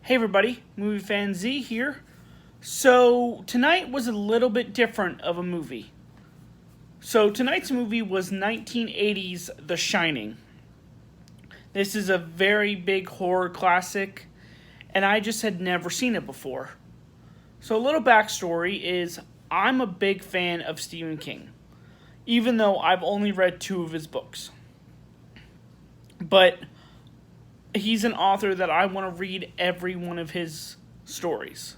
Hey everybody, Movie Fan Z here. So tonight was a little bit different of a movie. So tonight's movie was 1980's The Shining. This is a very big horror classic, and I just had never seen it before. So a little backstory is I'm a big fan of Stephen King, even though I've only read 2 of his books. But he's an author that I want to read every one of his stories.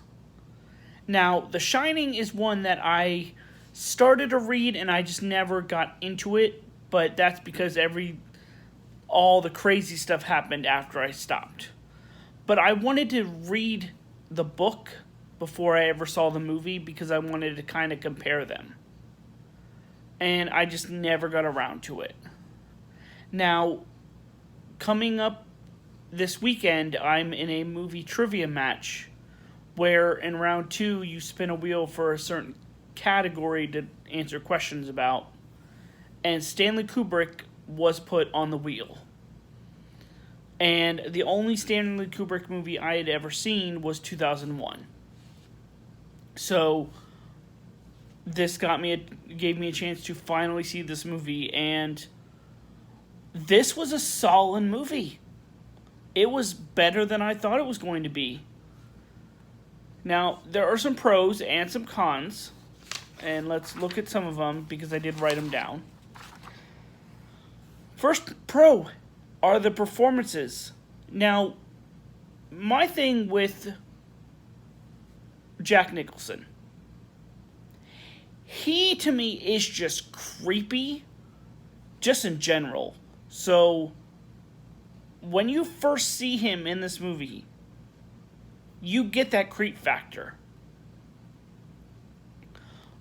Now, The Shining is one that I started to read and I just never got into it, but that's because all the crazy stuff happened after I stopped. But I wanted to read the book before I ever saw the movie because I wanted to kind of compare them. And I just never got around to it. Now, coming up this weekend, I'm in a movie trivia match where in round 2 you spin a wheel for a certain category to answer questions about, and Stanley Kubrick was put on the wheel. And the only Stanley Kubrick movie I had ever seen was 2001. So this gave me a chance to finally see this movie, and this was a solid movie. It was better than I thought it was going to be. Now, there are some pros and some cons, and let's look at some of them because I did write them down. First pro are the performances. Now, my thing with Jack Nicholson, he to me is just creepy, just in general. So when you first see him in this movie, you get that creep factor.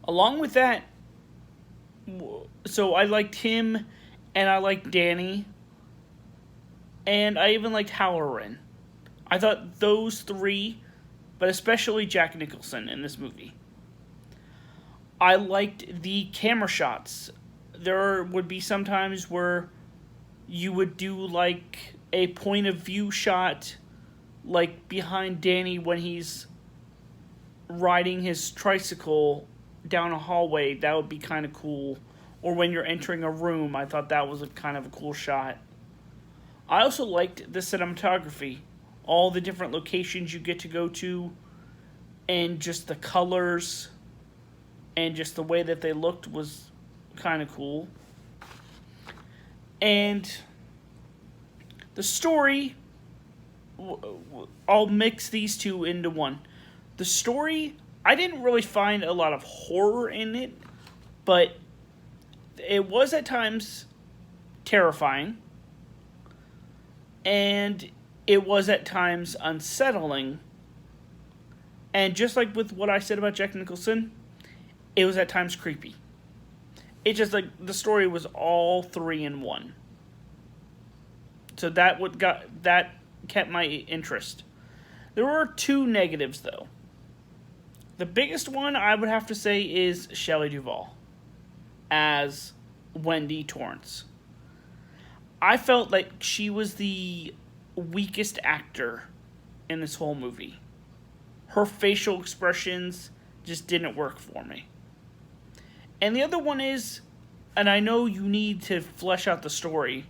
Along with that, so I liked him, and I liked Danny, and I even liked Halloran. I thought those 3, but especially Jack Nicholson in this movie. I liked the camera shots. There would be some times where you would do like a point of view shot, like behind Danny when he's riding his tricycle down a hallway. That would be kind of cool. Or when you're entering a room, I thought that was a kind of a cool shot. I also liked the cinematography. All the different locations you get to go to, and just the colors, and just the way that they looked was kind of cool. And the story, I'll mix these two into one. The story, I didn't really find a lot of horror in it, but it was at times terrifying, and it was at times unsettling. And just like with what I said about Jack Nicholson, it was at times creepy. It just like the story was all 3 in 1. So that kept my interest. There were 2 negatives though. The biggest one I would have to say is Shelley Duvall as Wendy Torrance. I felt like she was the weakest actor in this whole movie. Her facial expressions just didn't work for me. And the other one is, and I know you need to flesh out the story,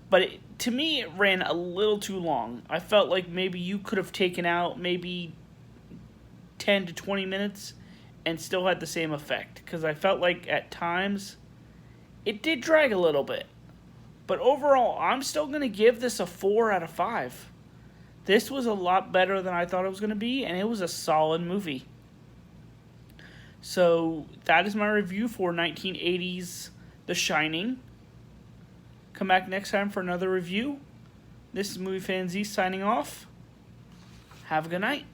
but to me it ran a little too long. I felt like maybe you could have taken out maybe 10 to 20 minutes and still had the same effect. Because I felt like at times it did drag a little bit. But overall, I'm still going to give this a 4 out of 5. This was a lot better than I thought it was going to be, and it was a solid movie. So that is my review for 1980's The Shining. Come back next time for another review. This is Movie Fan Z signing off. Have a good night.